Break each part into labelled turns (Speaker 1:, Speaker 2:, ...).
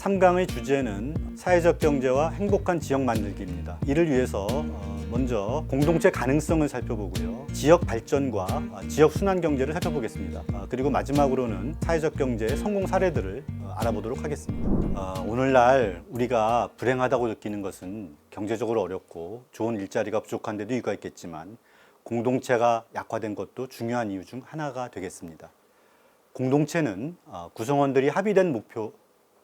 Speaker 1: 3강의 주제는 사회적 경제와 행복한 지역 만들기입니다. 이를 위해서 먼저 공동체 가능성을 살펴보고요. 지역 발전과 지역 순환 경제를 살펴보겠습니다. 그리고 마지막으로는 사회적 경제의 성공 사례들을 알아보도록 하겠습니다. 오늘날 우리가 불행하다고 느끼는 것은 경제적으로 어렵고 좋은 일자리가 부족한 데도 이유가 있겠지만 공동체가 약화된 것도 중요한 이유 중 하나가 되겠습니다. 공동체는 구성원들이 합의된 목표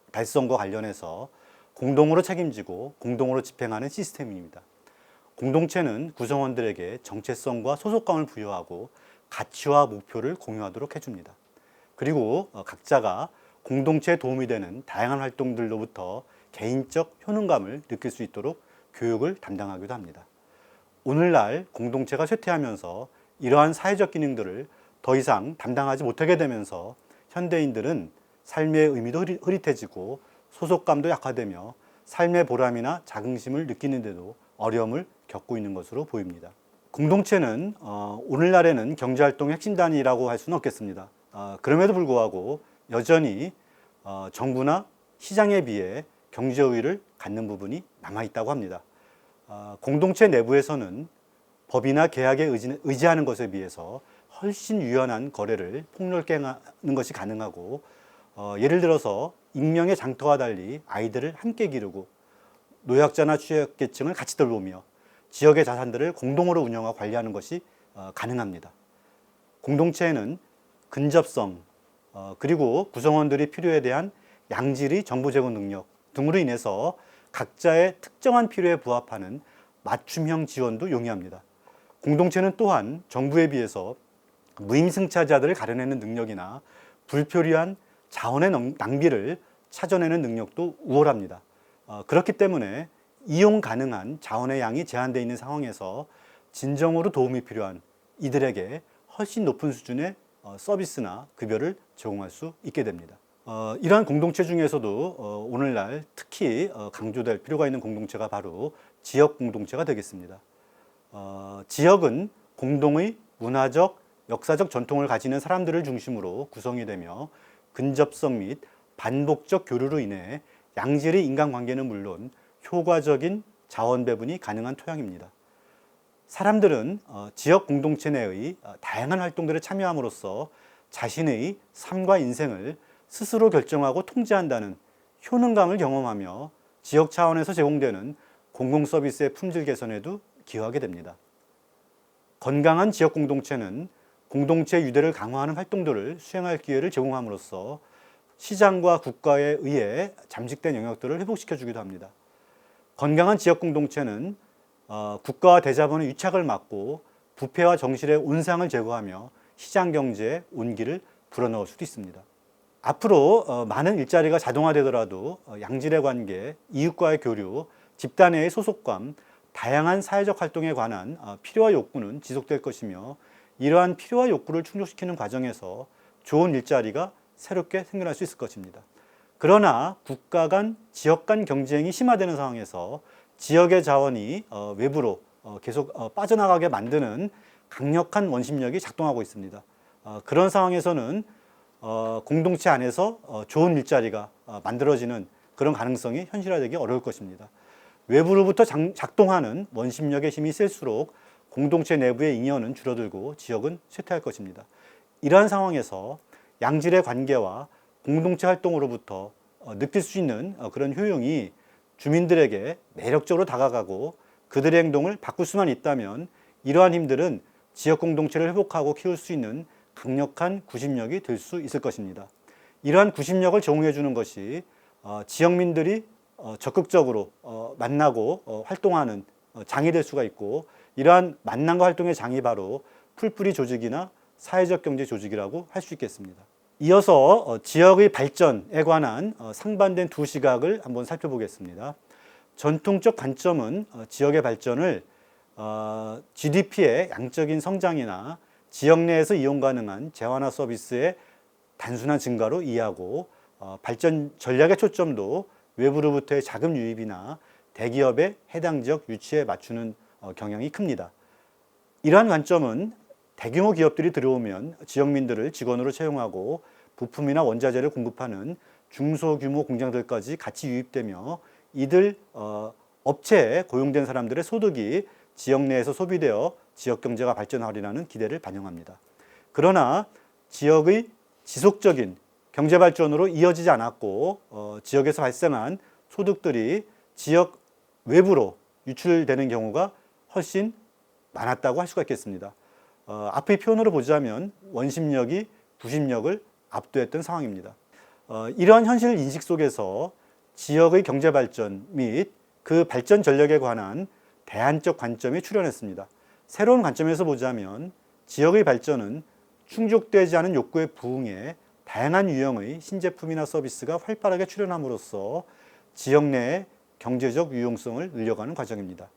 Speaker 1: 달성과 관련해서 공동으로 책임지고 공동으로 집행하는 시스템입니다. 공동체는 구성원들에게 정체성과 소속감을 부여하고 가치와 목표를 공유하도록 해줍니다. 그리고 각자가 공동체에 도움이 되는 다양한 활동들로부터 개인적 효능감을 느낄 수 있도록 교육을 담당하기도 합니다. 오늘날 공동체가 쇠퇴하면서 이러한 사회적 기능들을 더 이상 담당하지 못하게 되면서 현대인들은 삶의 의미도 흐릿해지고 소속감도 약화되며 삶의 보람이나 자긍심을 느끼는데도 어려움을 겪고 있는 것으로 보입니다. 공동체는 오늘날에는 경제활동의 핵심 단위라고 할 수는 없겠습니다. 그럼에도 불구하고 여전히 정부나 시장에 비해 경제 우위를 갖는 부분이 남아있다고 합니다. 공동체 내부에서는 법이나 계약에 의지하는 것에 비해서 훨씬 유연한 거래를 폭넓게 하는 것이 가능하고 예를 들어서 익명의 장터와 달리 아이들을 함께 기르고 노약자나 취약계층을 같이 돌보며 지역의 자산들을 공동으로 운영하고 관리하는 것이 가능합니다. 공동체에는 근접성 그리고 구성원들이 필요에 대한 양질의 정보 제공 능력 등으로 인해서 각자의 특정한 필요에 부합하는 맞춤형 지원도 용이합니다. 공동체는 또한 정부에 비해서 무임승차자들을 가려내는 능력이나 불필요한 자원의 낭비를 찾아내는 능력도 우월합니다. 그렇기 때문에 이용 가능한 자원의 양이 제한되어 있는 상황에서 진정으로 도움이 필요한 이들에게 훨씬 높은 수준의 서비스나 급여를 제공할 수 있게 됩니다. 이러한 공동체 중에서도 오늘날 특히 강조될 필요가 있는 공동체가 바로 지역 공동체가 되겠습니다. 지역은 공동의 문화적, 역사적 전통을 가지는 사람들을 중심으로 구성이 되며 근접성 및 반복적 교류로 인해 양질의 인간관계는 물론 효과적인 자원 배분이 가능한 토양입니다. 사람들은 지역 공동체 내의 다양한 활동들에 참여함으로써 자신의 삶과 인생을 스스로 결정하고 통제한다는 효능감을 경험하며 지역 차원에서 제공되는 공공 서비스의 품질 개선에도 기여하게 됩니다. 건강한 지역 공동체는 공동체 유대를 강화하는 활동들을 수행할 기회를 제공함으로써 시장과 국가에 의해 잠식된 영역들을 회복시켜 주기도 합니다. 건강한 지역 공동체는 국가와 대자본의 유착을 막고 부패와 정실의 온상을 제거하며 시장 경제의 온기를 불어넣을 수도 있습니다. 앞으로 많은 일자리가 자동화되더라도 양질의 관계, 이웃과의 교류, 집단의 소속감, 다양한 사회적 활동에 관한 필요와 욕구는 지속될 것이며 이러한 필요와 욕구를 충족시키는 과정에서 좋은 일자리가 새롭게 생겨날 수 있을 것입니다. 그러나 국가 간, 지역 간 경쟁이 심화되는 상황에서 지역의 자원이 외부로 계속 빠져나가게 만드는 강력한 원심력이 작동하고 있습니다. 그런 상황에서는 공동체 안에서 좋은 일자리가 만들어지는 그런 가능성이 현실화되기 어려울 것입니다. 외부로부터 작동하는 원심력의 힘이 셀수록 공동체 내부의 잉여는 줄어들고 지역은 쇠퇴할 것입니다. 이러한 상황에서 양질의 관계와 공동체 활동으로부터 느낄 수 있는 그런 효용이 주민들에게 매력적으로 다가가고 그들의 행동을 바꿀 수만 있다면 이러한 힘들은 지역 공동체를 회복하고 키울 수 있는 강력한 구심력이 될 수 있을 것입니다. 이러한 구심력을 제공해 주는 것이 지역민들이 적극적으로 만나고 활동하는 장이 될 수가 있고 이러한 만남과 활동의 장이 바로 풀뿌리 조직이나 사회적 경제 조직이라고 할 수 있겠습니다. 이어서 지역의 발전에 관한 상반된 두 시각을 한번 살펴보겠습니다. 전통적 관점은 지역의 발전을 GDP의 양적인 성장이나 지역 내에서 이용 가능한 재화나 서비스의 단순한 증가로 이해하고 발전 전략의 초점도 외부로부터의 자금 유입이나 대기업의 해당 지역 유치에 맞추는 경향이 큽니다. 이러한 관점은 대규모 기업들이 들어오면 지역민들을 직원으로 채용하고 부품이나 원자재를 공급하는 중소규모 공장들까지 같이 유입되며 이들 업체에 고용된 사람들의 소득이 지역 내에서 소비되어 지역 경제가 발전하리라는 기대를 반영합니다. 그러나 지역의 지속적인 경제 발전으로 이어지지 않았고 지역에서 발생한 소득들이 지역 외부로 유출되는 경우가 훨씬 많았다고 할 수가 있겠습니다. 앞의 표현으로 보자면 원심력이 부심력을 압도했던 상황입니다. 이러한 현실 인식 속에서 지역의 경제 발전 및 그 발전 전략에 관한 대안적 관점이 출현했습니다. 새로운 관점에서 보자면 지역의 발전은 충족되지 않은 욕구에 부응해 다양한 유형의 신제품이나 서비스가 활발하게 출현함으로써 지역 내의 경제적 유용성을 늘려가는 과정입니다.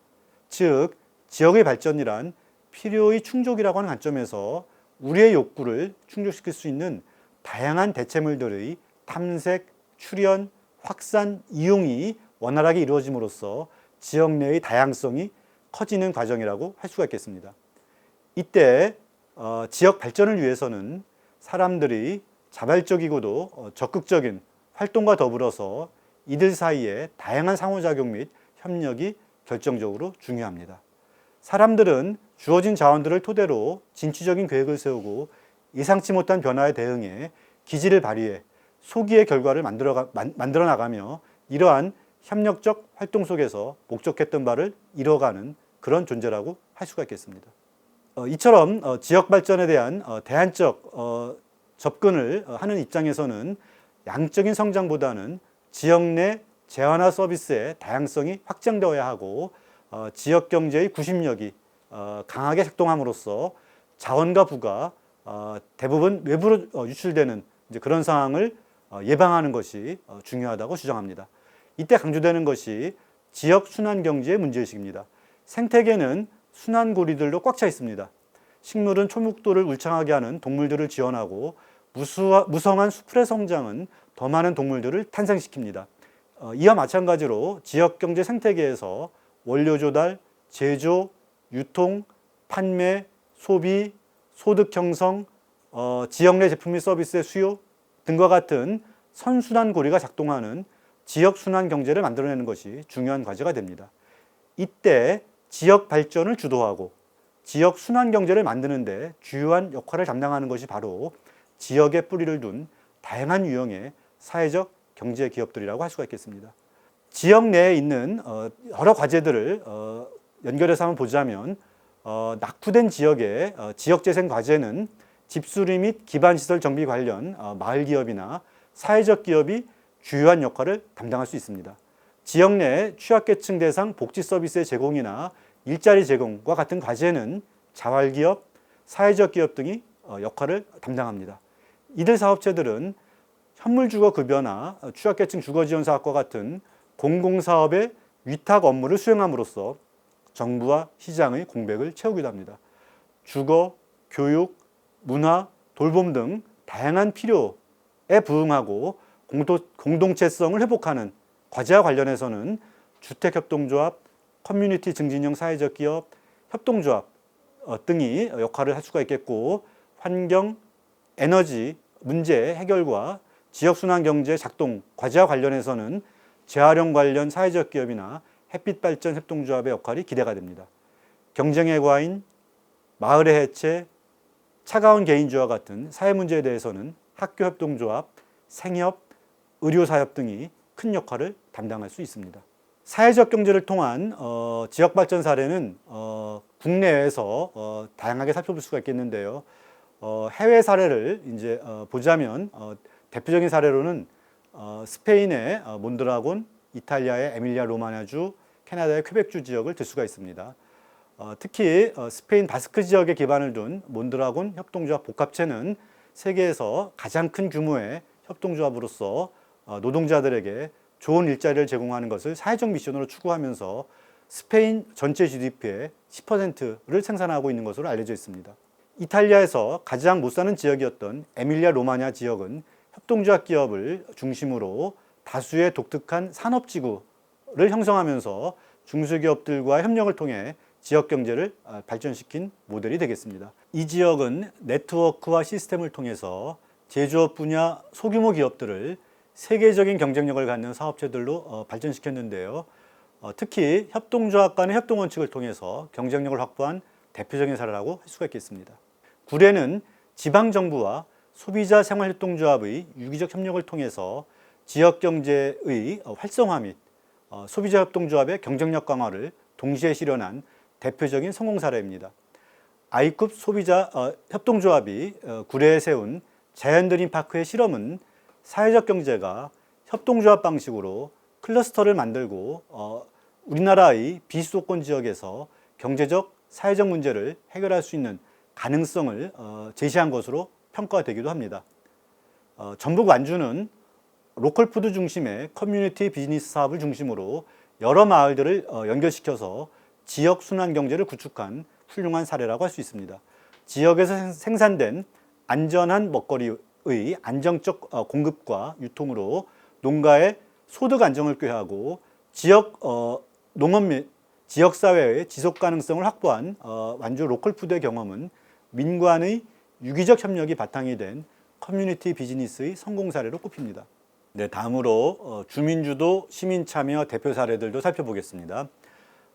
Speaker 1: 즉, 지역의 발전이란 필요의 충족이라고 하는 관점에서 우리의 욕구를 충족시킬 수 있는 다양한 대체물들의 탐색, 출현, 확산, 이용이 원활하게 이루어짐으로써 지역 내의 다양성이 커지는 과정이라고 할 수가 있겠습니다. 이때 지역 발전을 위해서는 사람들이 자발적이고도 적극적인 활동과 더불어서 이들 사이에 다양한 상호작용 및 협력이 결정적으로 중요합니다. 사람들은 주어진 자원들을 토대로 진취적인 계획을 세우고 예상치 못한 변화에 대응해 기지를 발휘해 소기의 결과를 만들어 나가며 이러한 협력적 활동 속에서 목적했던 바를 이뤄가는 그런 존재라고 할 수가 있겠습니다. 이처럼 지역 발전에 대한 대안적 접근을 하는 입장에서는 양적인 성장보다는 지역 내 재화나 서비스의 다양성이 확장되어야 하고 지역 경제의 구심력이 강하게 작동함으로써 자원과 부가 대부분 외부로 유출되는 그런 상황을 예방하는 것이 중요하다고 주장합니다. 이때 강조되는 것이 지역 순환 경제의 문제의식입니다. 생태계는 순환 고리들로 꽉 차 있습니다. 식물은 초목도를 울창하게 하는 동물들을 지원하고 무성한 수풀의 성장은 더 많은 동물들을 탄생시킵니다. 이와 마찬가지로 지역 경제 생태계에서 원료 조달, 제조, 유통, 판매, 소비, 소득 형성, 지역 내 제품 및 서비스의 수요 등과 같은 선순환 고리가 작동하는 지역 순환 경제를 만들어내는 것이 중요한 과제가 됩니다. 이때 지역 발전을 주도하고 지역 순환 경제를 만드는 데 주요한 역할을 담당하는 것이 바로 지역에 뿌리를 둔 다양한 유형의 사회적 경제 기업들이라고 할 수가 있겠습니다. 지역 내에 있는 여러 과제들을 연결해서 한번 보자면 낙후된 지역의 지역재생 과제는 집수리 및 기반시설 정비 관련 마을 기업이나 사회적 기업이 주요한 역할을 담당할 수 있습니다. 지역 내 취약계층 대상 복지 서비스의 제공이나 일자리 제공과 같은 과제는 자활기업, 사회적 기업 등이 역할을 담당합니다. 이들 사업체들은 현물주거급여나 취약계층 주거지원사업과 같은 공공사업의 위탁 업무를 수행함으로써 정부와 시장의 공백을 채우기도 합니다. 주거, 교육, 문화, 돌봄 등 다양한 필요에 부응하고 공동체성을 회복하는 과제와 관련해서는 주택협동조합, 커뮤니티 증진형 사회적 기업, 협동조합 등이 역할을 할 수가 있겠고 환경, 에너지 문제 해결과 지역순환경제 작동 과제와 관련해서는 재활용 관련 사회적 기업이나 햇빛발전 협동조합의 역할이 기대가 됩니다. 경쟁의 과인, 마을의 해체, 차가운 개인주와 같은 사회 문제에 대해서는 학교협동조합, 생협, 의료사협 등이 큰 역할을 담당할 수 있습니다. 사회적 경제를 통한 지역 발전 사례는 국내에서 다양하게 살펴볼 수가 있겠는데요. 해외 사례를 이제 보자면 대표적인 사례로는 스페인의 몬드라곤, 이탈리아의 에밀리아 로마냐주, 캐나다의 퀘벡주 지역을 들 수가 있습니다. 특히 스페인 바스크 지역에 기반을 둔 몬드라곤 협동조합 복합체는 세계에서 가장 큰 규모의 협동조합으로서 노동자들에게 좋은 일자리를 제공하는 것을 사회적 미션으로 추구하면서 스페인 전체 GDP의 10%를 생산하고 있는 것으로 알려져 있습니다. 이탈리아에서 가장 못 사는 지역이었던 에밀리아 로마냐 지역은 협동조합 기업을 중심으로 다수의 독특한 산업지구를 형성하면서 중소기업들과 협력을 통해 지역 경제를 발전시킨 모델이 되겠습니다. 이 지역은 네트워크와 시스템을 통해서 제조업 분야 소규모 기업들을 세계적인 경쟁력을 갖는 사업체들로 발전시켰는데요. 특히 협동조합 간의 협동 원칙을 통해서 경쟁력을 확보한 대표적인 사례라고 할 수가 있겠습니다. 구례는 지방정부와 소비자 생활협동조합의 유기적 협력을 통해서 지역경제의 활성화 및 소비자협동조합의 경쟁력 강화를 동시에 실현한 대표적인 성공 사례입니다. I급 소비자 협동조합이 구례에 세운 자연드림파크의 실험은 사회적 경제가 협동조합 방식으로 클러스터를 만들고 우리나라의 비수도권 지역에서 경제적, 사회적 문제를 해결할 수 있는 가능성을 제시한 것으로 평가되기도 합니다. 전북 완주는 로컬푸드 중심의 커뮤니티 비즈니스 사업을 중심으로 여러 마을들을 연결시켜서 지역 순환 경제를 구축한 훌륭한 사례라고 할 수 있습니다. 지역에서 생산된 안전한 먹거리의 안정적 공급과 유통으로 농가의 소득 안정을 꾀하고 지역 농업 및 지역 사회의 지속 가능성을 확보한 완주 로컬푸드의 경험은 민관의 유기적 협력이 바탕이 된 커뮤니티 비즈니스의 성공 사례로 꼽힙니다. 네, 다음으로 주민주도 시민참여 대표 사례들도 살펴보겠습니다.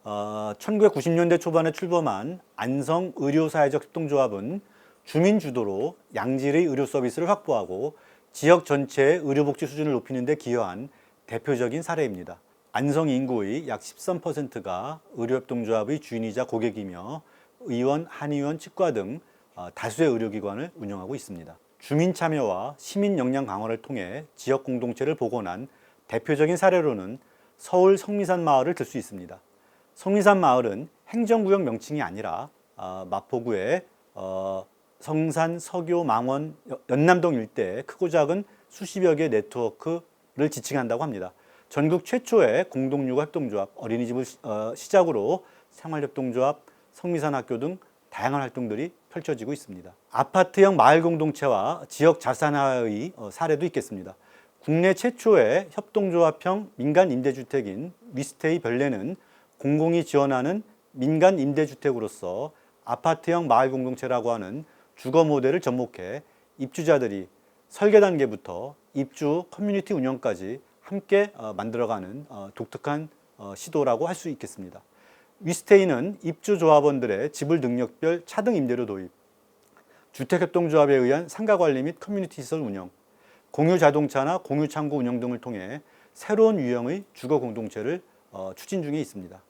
Speaker 1: 1990년대 초반에 출범한 안성의료사회적 협동조합은 주민주도로 양질의 의료 서비스를 확보하고 지역 전체의 의료복지 수준을 높이는 데 기여한 대표적인 사례입니다. 안성 인구의 약 13%가 의료협동조합의 주인이자 고객이며 의원, 한의원, 치과 등 다수의 의료기관을 운영하고 있습니다. 주민 참여와 시민 역량 강화를 통해 지역 공동체를 복원한 대표적인 사례로는 서울 성미산 마을을 들 수 있습니다. 성미산 마을은 행정구역 명칭이 아니라 마포구의 성산, 서교, 망원, 연남동 일대의 크고 작은 수십여 개의 네트워크를 지칭한다고 합니다. 전국 최초의 공동육아 협동조합, 어린이집을 시작으로 생활협동조합, 성미산학교 등 다양한 활동들이 펼쳐지고 있습니다. 아파트형 마을 공동체와 지역 자산화의 사례도 있겠습니다. 국내 최초의 협동조합형 민간 임대주택인 위스테이 별내는 공공이 지원하는 민간 임대주택으로서 아파트형 마을 공동체라고 하는 주거 모델을 접목해 입주자들이 설계 단계부터 입주 커뮤니티 운영까지 함께 만들어가는 독특한 시도라고 할 수 있겠습니다. 위스테이는 입주조합원들의 집을 능력별 차등 임대료 도입, 주택협동조합에 의한 상가관리 및 커뮤니티 시설 운영, 공유 자동차나 공유 창고 운영 등을 통해 새로운 유형의 주거 공동체를 추진 중에 있습니다.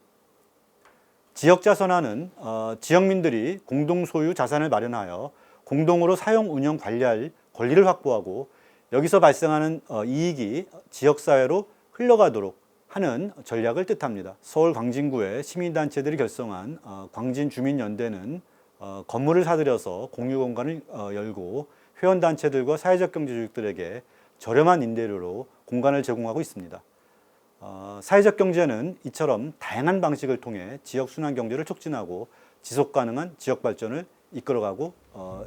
Speaker 1: 지역자선화는 지역민들이 공동소유 자산을 마련하여 공동으로 사용, 운영, 관리할 권리를 확보하고 여기서 발생하는 이익이 지역사회로 흘러가도록 하는 전략을 뜻합니다. 서울 광진구의 시민단체들이 결성한 광진주민연대는 건물을 사들여서 공유공간을 열고 회원단체들과 사회적 경제조직들에게 저렴한 임대료로 공간을 제공하고 있습니다. 사회적 경제는 이처럼 다양한 방식을 통해 지역 순환 경제를 촉진하고 지속 가능한 지역 발전을 이끌어가고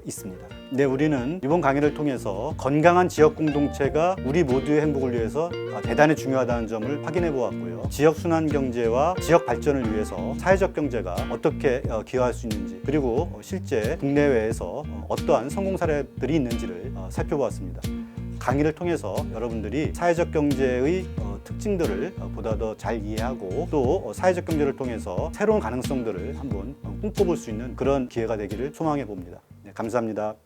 Speaker 1: 있습니다. 네, 우리는 이번 강의를 통해서 건강한 지역 공동체가 우리 모두의 행복을 위해서 대단히 중요하다는 점을 확인해 보았고요. 지역 순환 경제와 지역 발전을 위해서 사회적 경제가 어떻게 기여할 수 있는지, 그리고 실제 국내외에서 어떠한 성공 사례들이 있는지를 살펴보았습니다. 강의를 통해서 여러분들이 사회적 경제의 특징들을 보다 더 잘 이해하고 또 사회적 경제를 통해서 새로운 가능성들을 한번 꿈꿔볼 수 있는 그런 기회가 되기를 소망해 봅니다. 네, 감사합니다.